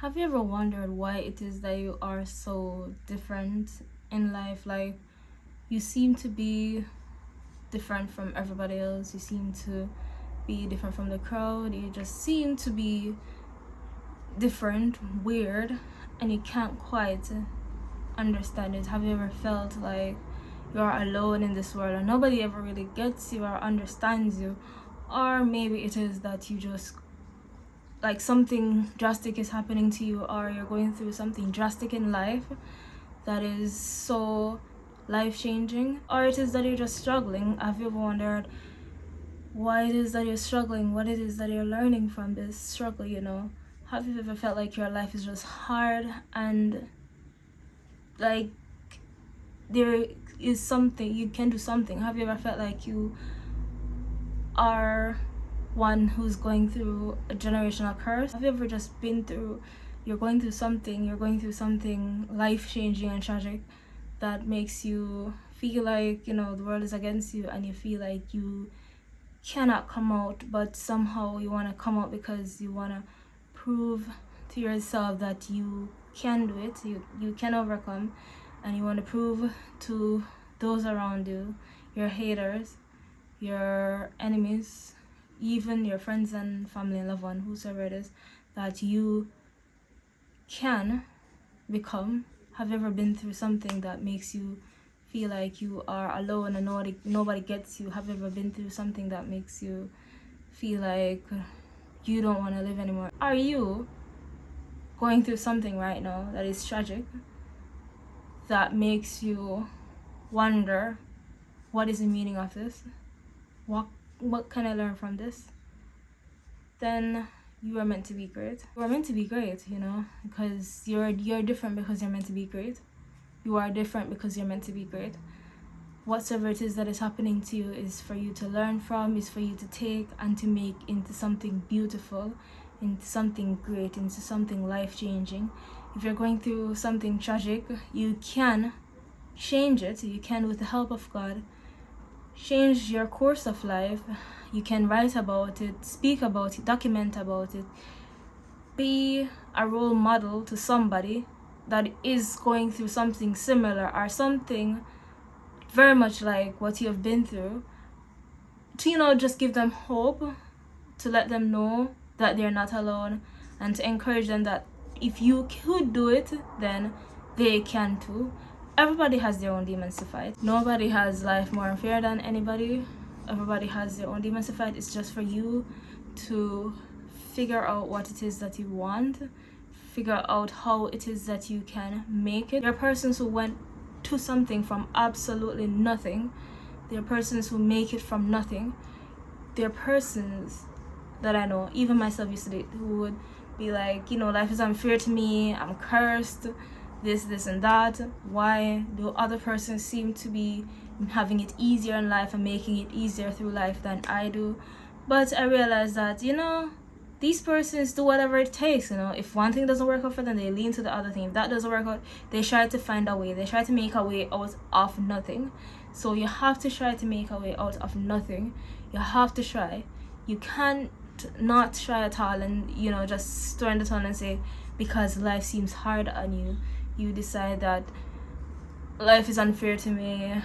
Have you ever wondered why it is that you are so different in life? Like, you seem to be different from everybody else, you seem to be different from the crowd, you just seem to be different, weird, and you can't quite understand it. Have you ever felt like you're alone in this world and nobody ever really gets you or understands you? Or maybe it is that you just like something drastic is happening to you, or you're going through something drastic in life that is so life changing, or it is that you're just struggling. Have you ever wondered why it is that you're struggling, what it is that you're learning from this struggle? Have you ever felt like your life is just hard and like there is something you can do something? Have you ever felt like you are one who's going through a generational curse? Have you ever just been through, you're going through something life-changing and tragic that makes you feel like the world is against you, and you feel like you cannot come out, but somehow you want to come out because you want to prove to yourself that you can do it, you can overcome, and you want to prove to those around you, your haters, your enemies, even your friends and family and loved one, whosoever it is, that you can become. Have you ever been through something that makes you feel like you are alone and nobody gets you? Have you ever been through something that makes you feel like you don't want to live anymore? Are you going through something right now that is tragic, that makes you wonder, what is the meaning of this? What can I learn from this? Then you are meant to be great. You are meant to be great, because you're different, because you're meant to be great. You are different because you're meant to be great. Whatsoever it is that is happening to you is for you to learn from, is for you to take and to make into something beautiful, into something great, into something life-changing. If you're going through something tragic, you can change it. You can, with the help of God, change your course of life. You can write about it, speak about it, document about it, be a role model to somebody that is going through something similar or something very much like what you have been through, to just give them hope, to let them know that they're not alone, and to encourage them that if you could do it, then they can too. Everybody has their own demons to fight. Nobody has life more unfair than anybody. Everybody has their own demons to fight. It's just for you to figure out what it is that you want, figure out how it is that you can make it. There are persons who went to something from absolutely nothing. There are persons who make it from nothing. There are persons that I know, even myself used to date, who would be like, life is unfair to me, I'm cursed, this and that. Why do other persons seem to be having it easier in life and making it easier through life than I do? But I realized that these persons do whatever it takes. If one thing doesn't work out for them, they lean to the other thing. If that doesn't work out, they try to find a way, they try to make a way out of nothing. So you have to try to make a way out of nothing. You have to try. You can't not try at all and just throw in the towel and say, because life seems hard on you, you decide that life is unfair to me,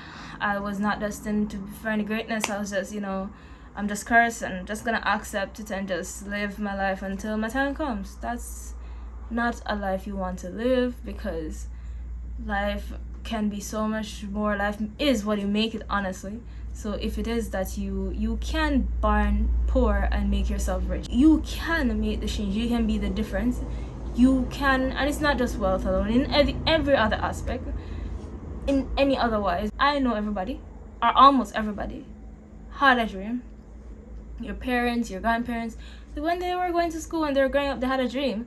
I was not destined for any greatness, I was just I'm just cursed and I'm just gonna accept it and just live my life until my time comes. That's not a life you want to live, because life can be so much more. Life is what you make it, honestly. So if it is that you can burn poor and make yourself rich, you can make the change, you can be the difference, you can. And it's not just wealth alone, in every other aspect, in any otherwise. I know everybody, or almost everybody, had a dream. Your parents, your grandparents, when they were going to school and they were growing up, they had a dream.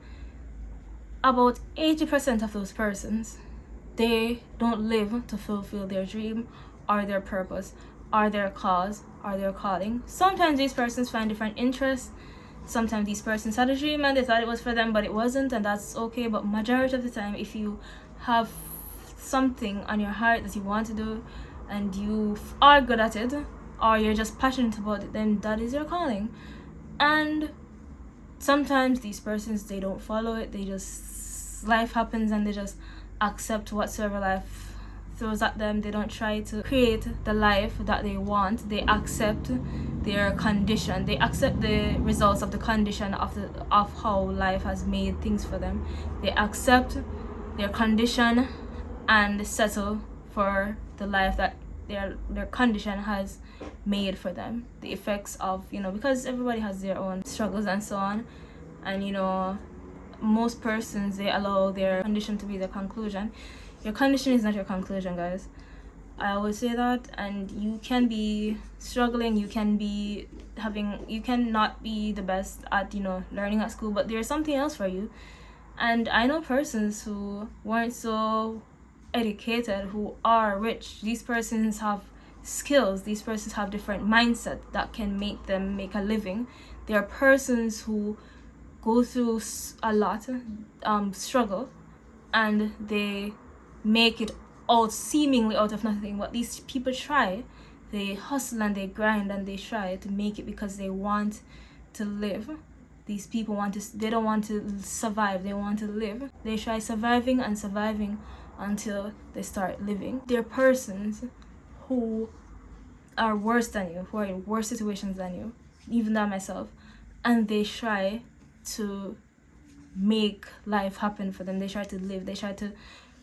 About 80% of those persons, they don't live to fulfill their dream or their purpose or their cause or their calling. Sometimes these persons find different interests. Sometimes these persons had a dream and they thought it was for them, but it wasn't, and that's okay. But majority of the time, if you have something on your heart that you want to do and you are good at it, or you're just passionate about it, then that is your calling. And sometimes these persons, they don't follow it. They just, life happens and they just accept whatsoever life throws at them. They don't try to create the life that they want. They accept their condition. They accept the results of the condition of how life has made things for them. They accept their condition and settle for the life that their condition has made for them. The effects of, because everybody has their own struggles and so on, and most persons, they allow their condition to be their conclusion. Your condition is not your conclusion, guys. I always say that. And you can be struggling, you can not be the best at learning at school, but there's something else for you. And I know persons who weren't so educated, who are rich. These persons have skills, these persons have different mindset that can make them make a living. There are persons who go through a lot, struggle, and they make it out seemingly out of nothing. But these people try, they hustle and they grind and they try to make it because they want to live. These people they don't want to survive, they want to live. They try surviving and surviving until they start living. There are persons who are worse than you, who are in worse situations than you, even than myself, and they try to make life happen for them. They try to live, they try to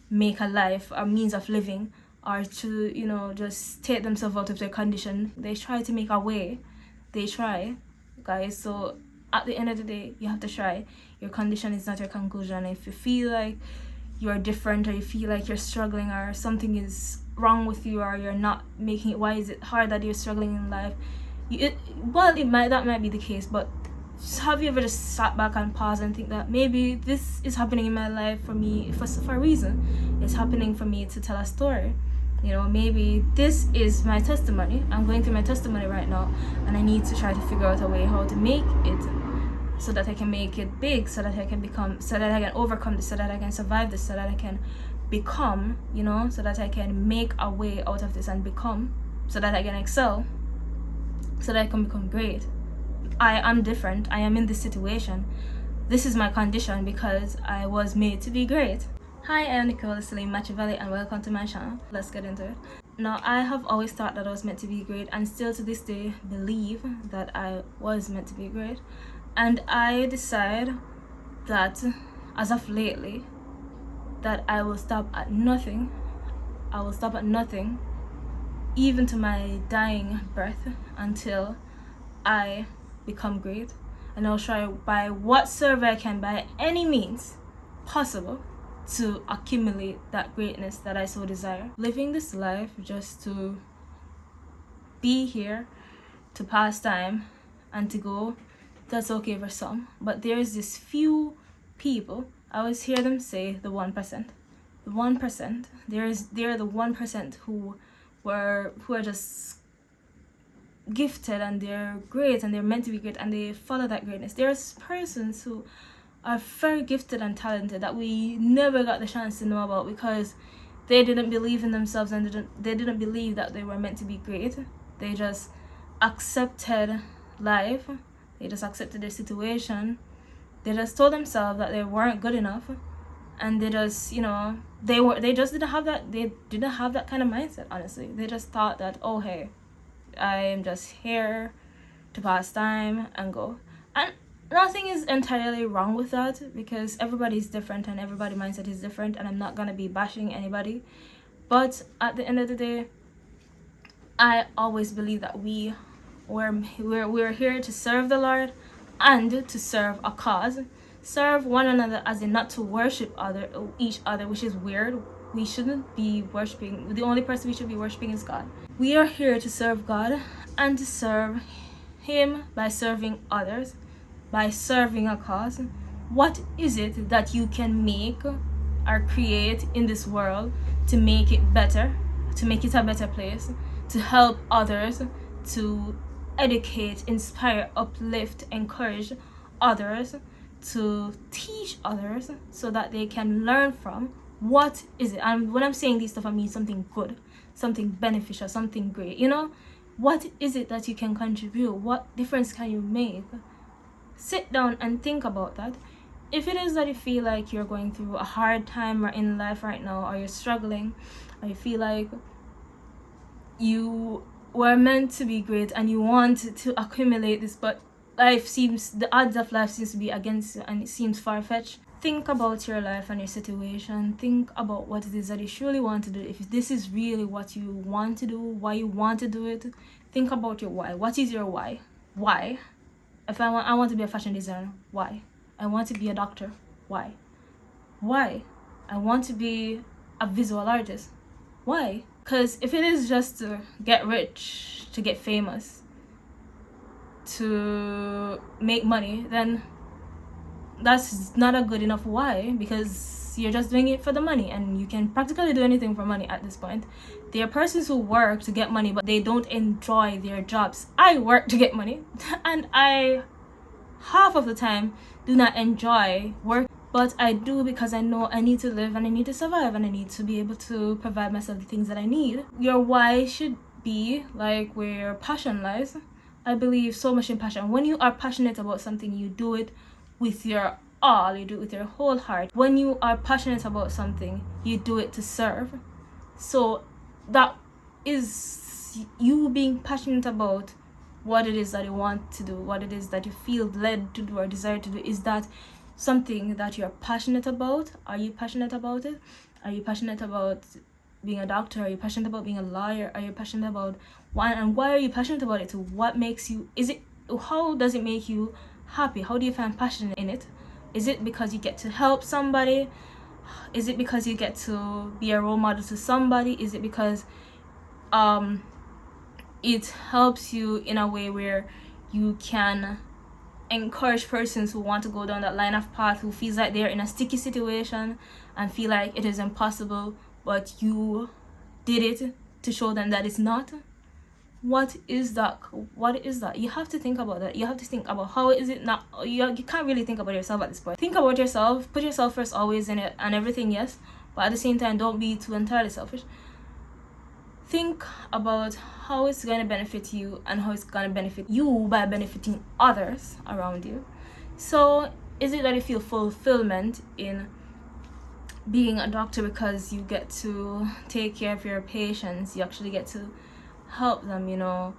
make a life, a means of living, or to just take themselves out of their condition. They try to make a way. They try, guys. So at the end of the day, you have to try. Your condition is not your conclusion. If you feel like you're different, or you feel like you're struggling, or something is wrong with you, or you're not making it, why is it hard that you're struggling in life? That might be the case, but have you ever just sat back and paused and think that maybe this is happening in my life for me for a reason? It's happening for me to tell a story. Maybe this is my testimony. I'm going through my testimony right now, and I need to try to figure out a way how to make it so that I can make it big, so that I can overcome this, so that I can survive this, so that I can become, so that I can make a way out of this and become, so that I can excel, so that I can become great. I am different. I am in this situation. This is my condition because I was made to be great. Hi, I am Nicole Salim Machiavelli, and welcome to my channel. Let's get into it. Now, I have always thought that I was meant to be great, and still to this day believe that I was meant to be great. And I decide that as of lately, that I will stop at nothing. I will stop at nothing, even to my dying breath, until I become great. And I'll try by whatsoever I can, by any means possible, to accumulate that greatness that I so desire. Living this life just to be here, to pass time and to go, that's okay for some. But there's this few people, I always hear them say the 1%. The 1%. They're the 1% who are just gifted, and they're great, and they're meant to be great, and they follow that greatness. There's persons who are very gifted and talented that we never got the chance to know about because they didn't believe in themselves, and they didn't believe that they were meant to be great. They just accepted life. They just accepted their situation. They just told themselves that they weren't good enough, and they just they just didn't have that kind of mindset. Honestly, they just thought that, oh hey, I am just here to pass time and go. And nothing is entirely wrong with that, because everybody's different and everybody's mindset is different, and I'm not gonna be bashing anybody. But at the end of the day, I always believe that we're here to serve the Lord and to serve a cause. Serve one another, as in not to worship each other, which is weird. We shouldn't be worshiping. The only person we should be worshiping is God. We are here to serve God and to serve Him by serving others, by serving a cause. What is it that you can make or create in this world to make it better, to make it a better place, to help others, to educate, inspire, uplift, encourage others, to teach others so that they can learn from? What is it? And when I'm saying this stuff, I mean something good, something beneficial, something great. What is it that you can contribute? What difference can you make? sit down and think about that. If it is that you feel like you're going through a hard time in life right now, or you're struggling, or you feel like you were meant to be great and you want to accumulate this, but the odds of life seems to be against you and it seems far-fetched, think about your life and your situation. Think about what it is that you truly want to do. If this is really what you want to do, why you want to do it, think about your why. What is your why? Why? If I want to be a fashion designer, why? I want to be a doctor, why? Why? I want to be a visual artist, why? Because if it is just to get rich, to get famous, to make money, then that's not a good enough why, because you're just doing it for the money, and you can practically do anything for money at this point. There are persons who work to get money, but they don't enjoy their jobs. I work to get money, and I half of the time do not enjoy work, but I do because I know I need to live and I need to survive and I need to be able to provide myself the things that I need. Your why should be like where your passion lies. I believe so much in passion. When you are passionate about something, you do it with your all, you do it with your whole heart. When you are passionate about something, you do it to serve. So that is you being passionate about what it is that you want to do, what it is that you feel led to do or desire to do. Is that something that you're passionate about? Are you passionate about it? Are you passionate about being a doctor? Are you passionate about being a lawyer? Are you passionate about why, and why are you passionate about it? What makes you, how does it make you happy? How do you find passion in it? Is it because you get to help somebody? Is it because you get to be a role model to somebody? Is it because it helps you in a way where you can encourage persons who want to go down that line of path, who feels like they're in a sticky situation and feel like it is impossible, but you did it to show them that it's not? What is that? You have to think about that. You have to think about how is it not, you can't really think about yourself at this point. Think about yourself, put yourself first always in it and everything, yes, but at the same time don't be too entirely selfish. Think about how it's going to benefit you and how it's going to benefit you by benefiting others around you. So is it that you feel fulfillment in being a doctor because you get to take care of your patients, you actually get to help them, you know?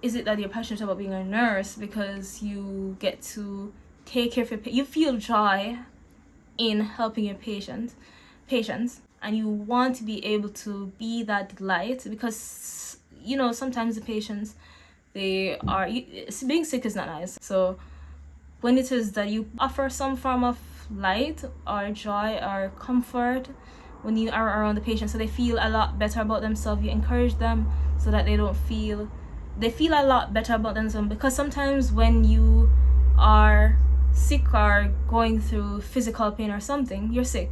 Is it that you're passionate about being a nurse because you get to take care of you feel joy in helping your patients, and you want to be able to be that light? Because, you know, sometimes the patients, being sick is not nice. So when it is that you offer some form of light or joy or comfort when you are around the patient, so they feel a lot better about themselves, you encourage them so that they feel a lot better about themselves. Because sometimes when you are sick or going through physical pain or something, you're sick,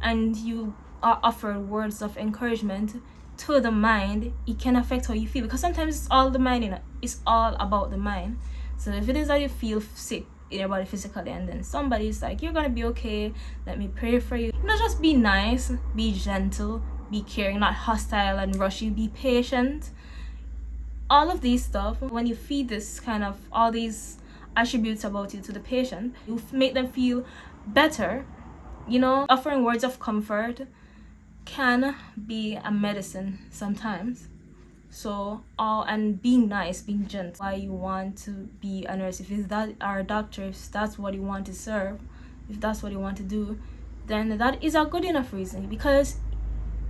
and you are offered words of encouragement to the mind, it can affect how you feel, because sometimes it's all the mind, you know, it's all about the mind. So if it is that you feel sick in your body physically, and then somebody's like, you're gonna be okay, let me pray for you, just be nice, be gentle, be caring, not hostile and rushy, be patient. All of these stuff, when you feed this kind of all these attributes about you to the patient, you make them feel better. Offering words of comfort can be a medicine sometimes. So and being nice, being gentle, why you want to be a nurse, if it's that, or a doctor, if that's what you want to serve, if that's what you want to do, then that is a good enough reason. Because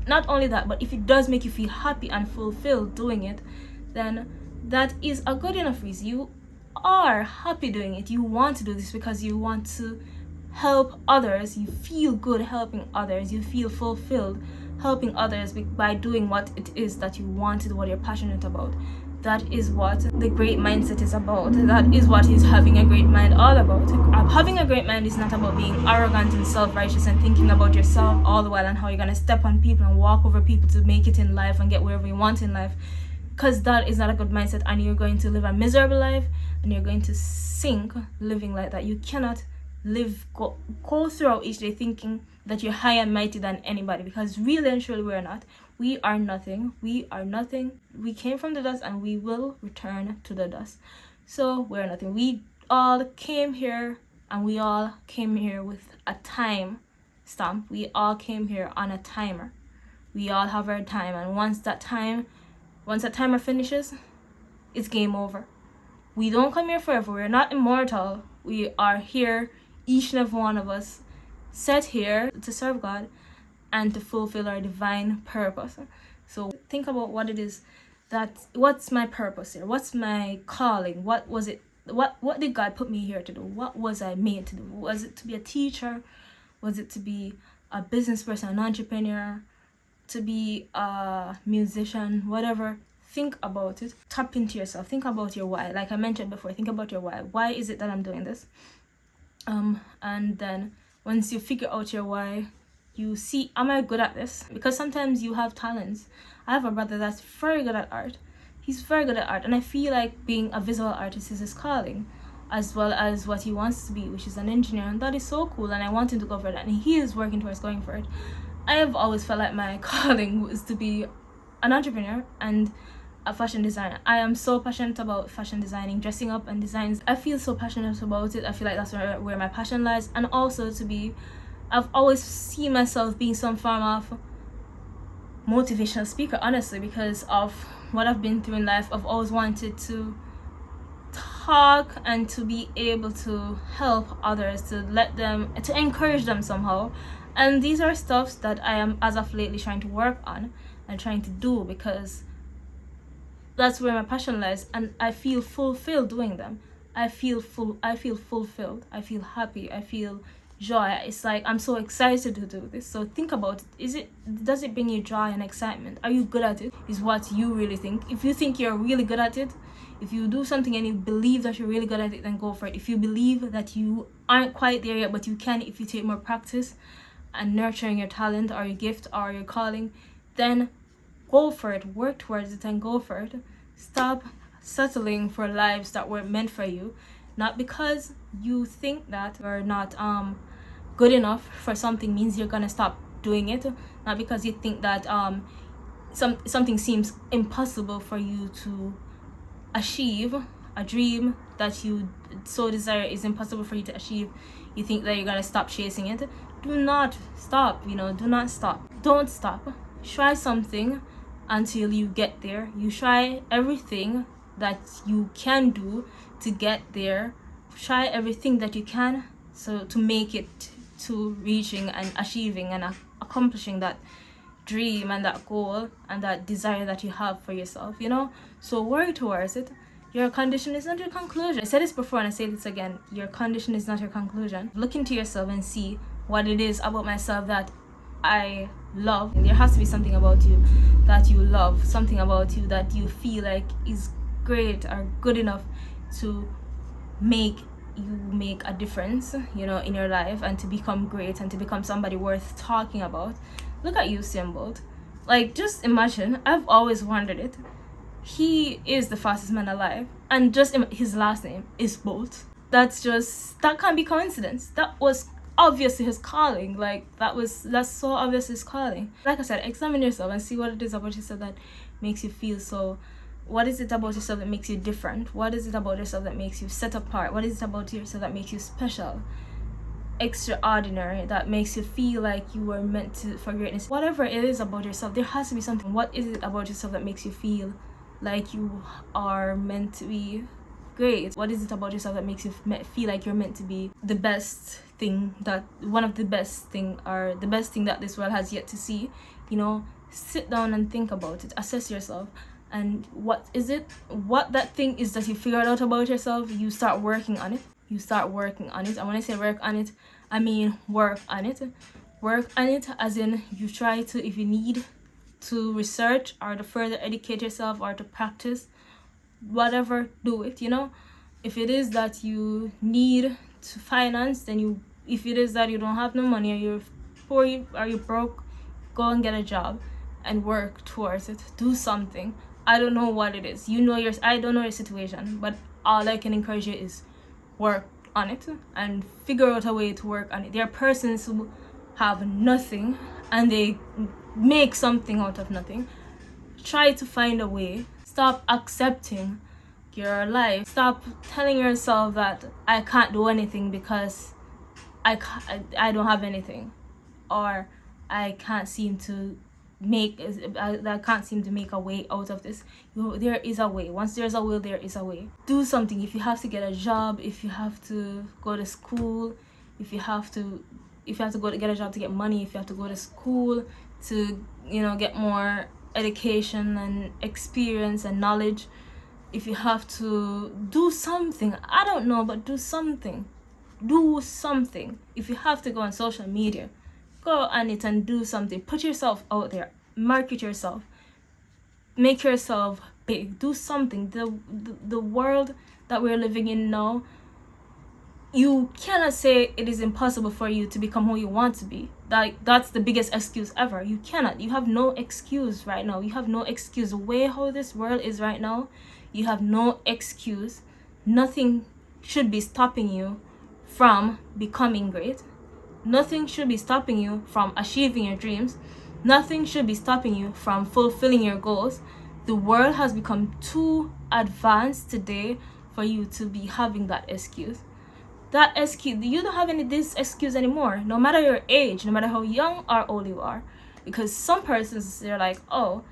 not only that, but if it does make you feel happy and fulfilled doing it, then that is a good enough reason. You are happy doing it, you want to do this because you want to help others, you feel good helping others, you feel fulfilled helping others by doing what it is that you want to do, what you're passionate about. That is what the great mindset is about. That is what is having a great mind all about. Having a great mind is not about being arrogant and self-righteous and thinking about yourself all the while and how you're going to step on people and walk over people to make it in life and get wherever you want in life, because that is not a good mindset, and you're going to live a miserable life and you're going to sink living like that. You cannot go throughout each day thinking that you're high and mighty than anybody, because really and truly we're not. We are nothing. We came from the dust and we will return to the dust. So we're nothing. We all came here, and we all came here with a time stamp. We all came here on a timer. We all have our time, and once that timer finishes, it's game over. We don't come here forever. We're not immortal. We are here, each and every one of us, set here to serve God and to fulfill our divine purpose. So think about what it is what's my purpose here? What's my calling? What was it? What did God put me here to do? What was I made to do? Was it to be a teacher? Was it to be a business person, an entrepreneur, to be a musician, whatever? Think about it. Tap into yourself. Think about your why. Like I mentioned before, think about your why. Why is it that I'm doing this? And then once you figure out your why, you see, am I good at this? Because sometimes you have talents. I have a brother that's very good at art. He's very good at art, and I feel like being a visual artist is his calling, as well as what he wants to be, which is an engineer, and that is so cool, and I want him to go for that, and he is working towards going for it. I have always felt like my calling was to be an entrepreneur and a fashion designer. I am so passionate about fashion designing, dressing up and designs. I feel so passionate about it. I feel like that's where my passion lies. And also I've always seen myself being some form of motivational speaker, honestly, because of what I've been through in life. I've always wanted to talk and to be able to help others, to encourage them somehow. And these are stuffs that I am, as of lately, trying to work on and trying to do, because that's where my passion lies, and I feel fulfilled doing them. I feel fulfilled. I feel happy. I feel joy. It's like I'm so excited to do this. So think about it. Does it bring you joy and excitement? Are you good at it? Is what you really think. If you think you're really good at it, if you do something and you believe that you're really good at it, then go for it. If you believe that you aren't quite there yet, but you can if you take more practice and nurturing your talent or your gift or your calling, then go for it. Work towards it and go for it. Stop settling for lives that weren't meant for you, not because you think that you're not good enough for something means you're gonna stop doing it, not because you think that something seems impossible for you to achieve, a dream that you so desire is impossible for you to achieve. You think that you're gonna stop chasing it. Do not stop. Do not stop. Don't stop. Try something until you get there. You try everything that you can do to get there. Try everything that you can so to make it to reaching and achieving and accomplishing that dream and that goal and that desire that you have for yourself. So work towards it. Your condition is not your conclusion. I said this before and I say this again. Your condition is not your conclusion. Look into yourself and see what it is about myself that I love. And there has to be something about you that you love, something about you that you feel like is great or good enough to make you make a difference, in your life, and to become great and to become somebody worth talking about. Look at Usain Bolt. Like, just imagine, I've always wondered it. He is the fastest man alive, and just his last name is Bolt. That can't be coincidence. That was obviously his calling. That's so obvious his calling. Like I said, examine yourself and see what it is about yourself that makes you feel so. What is it about yourself that makes you different? What is it about yourself that makes you set apart? What is it about yourself that makes you special, extraordinary, that makes you feel like you were meant for greatness? Whatever it is about yourself, there has to be something. What is it about yourself that makes you feel like you are meant to be great? What is it about yourself that makes you feel like you're meant to be the best thing, that one of the best thing, or the best thing that this world has yet to see? Sit down and think about it. Assess yourself. And what that thing is that you figured out about yourself, you start working on it. And when I say work on it, I mean work on it. Work on it as in you try to, if you need to research or to further educate yourself or to practice, whatever, do it. If it is that you need to finance, then if it is that you don't have no money, or you're poor or you're broke, go and get a job and work towards it. Do something. I don't know what it is. I don't know your situation, but all I can encourage you is work on it and figure out a way to work on it. There are persons who have nothing and they make something out of nothing. Try to find a way. Stop accepting your life. Stop telling yourself that I can't do anything because I don't have anything, or I can't seem to I can't seem to make a way out of this. There is a way. Once there's a will, there is a way. Do something. If you have to get a job, if you have to go to school, if you have to go to get a job to get money, if you have to go to school to get more education and experience and knowledge, if you have to do something, I don't know, but do something. If you have to go on social media, go on it and do something. Put yourself out there, market yourself, make yourself big, do something. The world that we're living in now, you cannot say it is impossible for you to become who you want to be. That's the biggest excuse ever. You cannot. You have no excuse right now. You have no excuse. The way how this world is right now, you have no excuse. Nothing should be stopping you from becoming great. Nothing should be stopping you from achieving your dreams. Nothing should be stopping you from fulfilling your goals. The world has become too advanced today for you to be having that excuse. You don't have this excuse anymore, no matter your age, no matter how young or old you are. Because some persons, they're like, oh,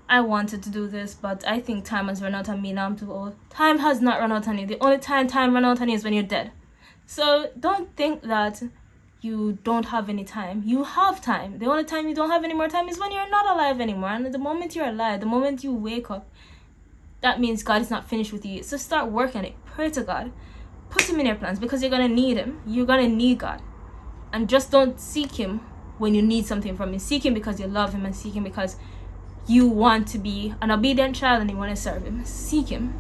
I wanted to do this, but I think time has run out on me, now I'm too old. Time has not run out on you. The only time run out on you is when you're dead. So don't think that you don't have any time. You have time. The only time you don't have any more time is when you're not alive anymore. And the moment you're alive, the moment you wake up, that means God is not finished with you. So start working on it. Pray to God. Put him in your plans, because you're going to need him. You're going to need God. And just don't seek him when you need something from him. Seek him because you love him, and seek him because you want to be an obedient child and you want to serve him. Seek him.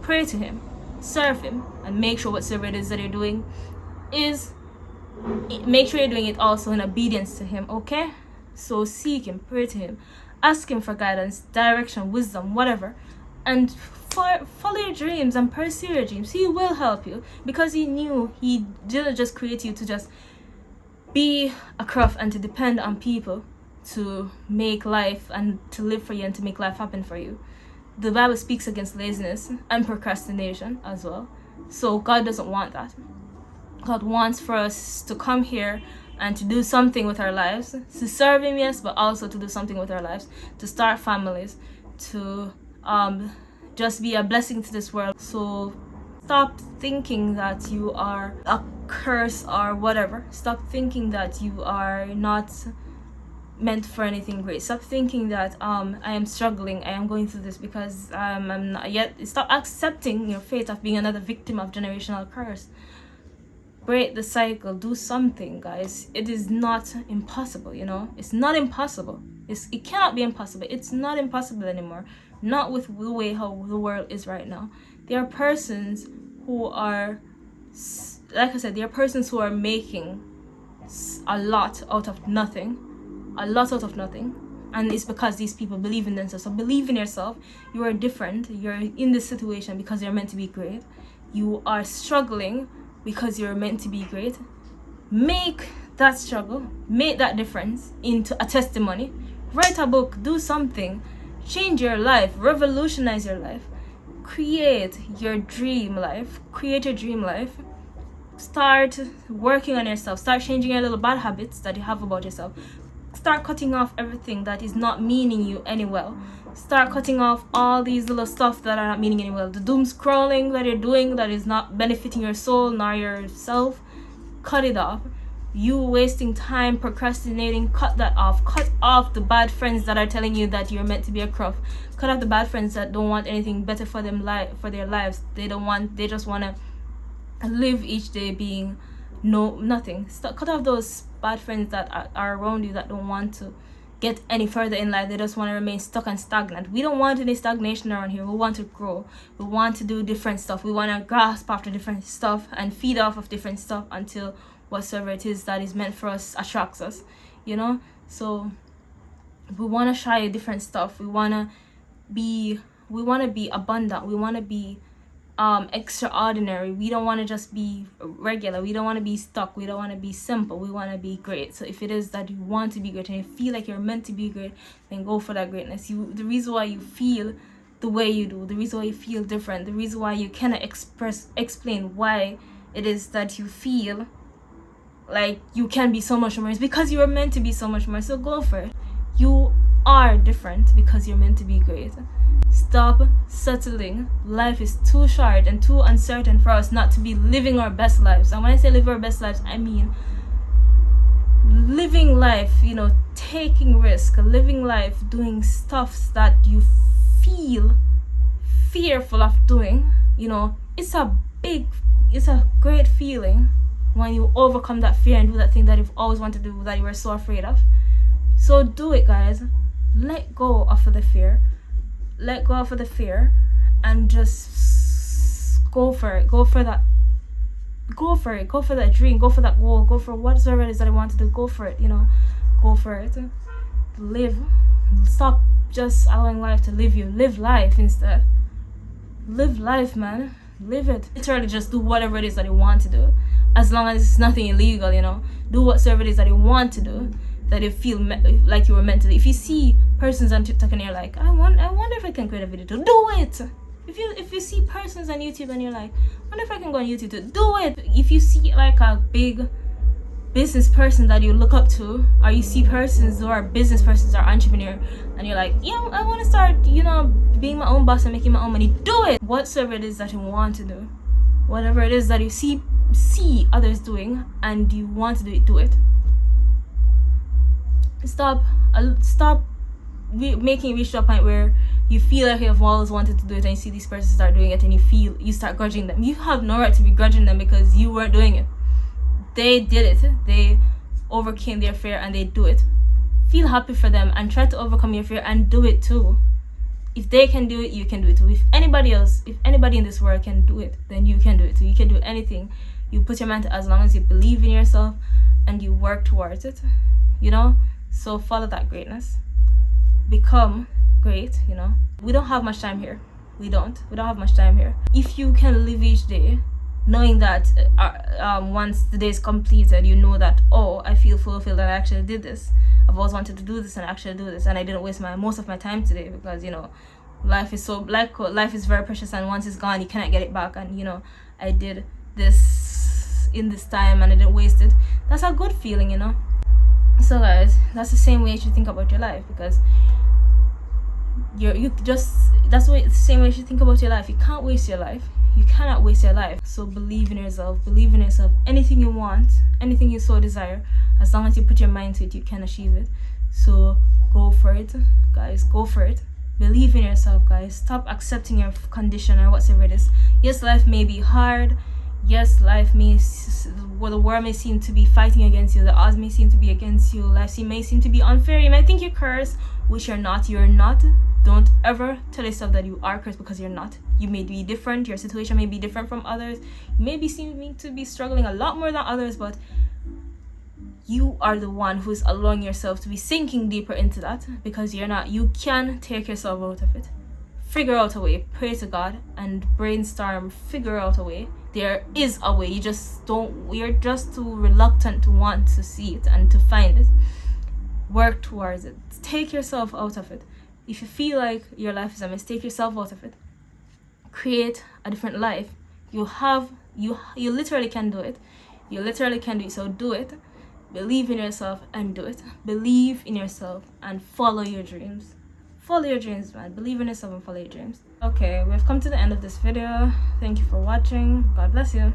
Pray to him. Serve him. And make sure whatsoever it is that you're doing make sure you're doing it also in obedience to him, okay? So seek him, pray to him, ask him for guidance, direction, wisdom, whatever, and follow your dreams and pursue your dreams. He will help you, because he knew he didn't just create you to just be a craft and to depend on people to make life and to live for you and to make life happen for you. The Bible speaks against laziness and procrastination as well. So God doesn't want that. God wants for us to come here and to do something with our lives, to serve him, yes, but also to do something with our lives, to start families, to just be a blessing to this world. So stop thinking that you are a curse or whatever. Stop thinking that you are not meant for anything great. Stop thinking that I am struggling, I am going through this because I'm not yet. Stop accepting your fate of being another victim of generational curse. Break the cycle. Do something, guys. It is not impossible, it's not impossible. It cannot be impossible. It's not impossible anymore, not with the way how the world is right now. There are persons who are, like I said, there are persons who are making a lot out of nothing, and it's because these people believe in themselves. So believe in yourself. You are different. You're in this situation because you're meant to be great. You are struggling because you're meant to be great. Make that struggle, make that difference into a testimony. Write a book, do something, change your life, revolutionize your life, create your dream life. Start working on yourself. Start changing your little bad habits that you have about yourself. Start cutting off everything that is not meaning you any well. Start cutting off all these little stuff that are not meaning any well. The doom scrolling that you're doing that is not benefiting your soul nor yourself, cut it off. You wasting time procrastinating, cut that off. Cut off the bad friends that are telling you that you're meant to be a cruft. Cut off the bad friends that don't want anything better for them for their lives. They just want to live each day being nothing. Cut off those bad friends that are around you that don't want to get any further in life. They just want to remain stuck and stagnant. We don't want any stagnation around here. We want to grow. We want to do different stuff. We want to grasp after different stuff and feed off of different stuff until whatsoever it is that is meant for us attracts us, So we want to try different stuff. We want to be abundant. We want to be extraordinary. We don't want to just be regular. We don't want to be stuck. We don't want to be simple. We want to be great. So if it is that you want to be great and you feel like you're meant to be great, then go for that greatness. The reason why you feel the way you do, the reason why you feel different, the reason why you cannot explain why it is that you feel like you can be so much more, is because you are meant to be so much more. So go for it. You are different because you're meant to be great. Stop settling. Life is too short and too uncertain for us not to be living our best lives. And when I say live our best lives, I mean living life, you know, taking risk, living life, doing stuff that you feel fearful of doing. You know, it's a great feeling when you overcome that fear and do that thing that you've always wanted to do, that you were so afraid of. So do it, guys. Let go of the fear. Let go of the fear and just go for it. Go for that. Go for it. Go for that dream. Go for that goal. Go for whatever it is that I want to do. Go for it. You know, go for it. Live. Stop just allowing life to live you. Live life instead. Live life, man. Live it. Literally just do whatever it is that you want to do, as long as it's nothing illegal. You know, do whatever it is that you want to do, that you feel like you were meant to do. If you see persons on TikTok and you're like, I wonder if I can create a video to do it. If you see persons on YouTube and you're like, I wonder if I can go on YouTube to do it. If you see like a big business person that you look up to, or you see persons who are business persons or entrepreneur, and you're like, yeah, I want to start, you know, being my own boss and making my own money, do it. Whatsoever it is that you want to do, whatever it is that you see others doing and you want to do it. Stop making it reach to a point where you feel like you've always wanted to do it, and you see these persons start doing it and you start grudging them. You have no right to be grudging them because you weren't doing it. They did it. They overcame their fear and they do it. Feel happy for them and try to overcome your fear and do it too. If they can do it, you can do it too. If anybody in this world can do it, then you can do it too. You can do anything you put your mind to, as long as you believe in yourself and you work towards it, you know. So follow that greatness. Become great, you know. We don't have much time here. We don't have much time here. If you can live each day knowing that once the day is completed, you know that, oh, I feel fulfilled and I actually did this. I've always wanted to do this and actually do this, and I didn't waste most of my time today, because, you know, life is very precious, and once it's gone you cannot get it back. And, you know, I did this in this time and I didn't waste it. That's a good feeling, you know. So guys, that's the same way you should think about your life, because that's the same way you should think about your life. You can't waste your life. You cannot waste your life. So believe in yourself. Believe in yourself. Anything you want, anything you so desire, as long as you put your mind to it, you can achieve it. So go for it, guys. Go for it. Believe in yourself, guys. Stop accepting your condition or whatever it is. Yes, life may be hard. Yes, the world may seem to be fighting against you. The odds may seem to be against you. Life may seem to be unfair. You might think you're cursed, which you're not. You're not. Don't ever tell yourself that you are cursed, because you're not. You may be different. Your situation may be different from others. You may be seeming to be struggling a lot more than others, but you are the one who's allowing yourself to be sinking deeper into that, because you're not. You can take yourself out of it. Figure out a way. Pray to God and brainstorm. Figure out a way. There is a way. You're just too reluctant to want to see it and to find it. Work towards it. Take yourself out of it. If you feel like your life is a mess, take yourself out of it. Create a different life. You literally can do it. You literally can do it. So do it. Believe in yourself and do it. Believe in yourself and follow your dreams. Follow your dreams, man. Believe in yourself and follow your dreams. Okay, we've come to the end of this video. Thank you for watching. God bless you.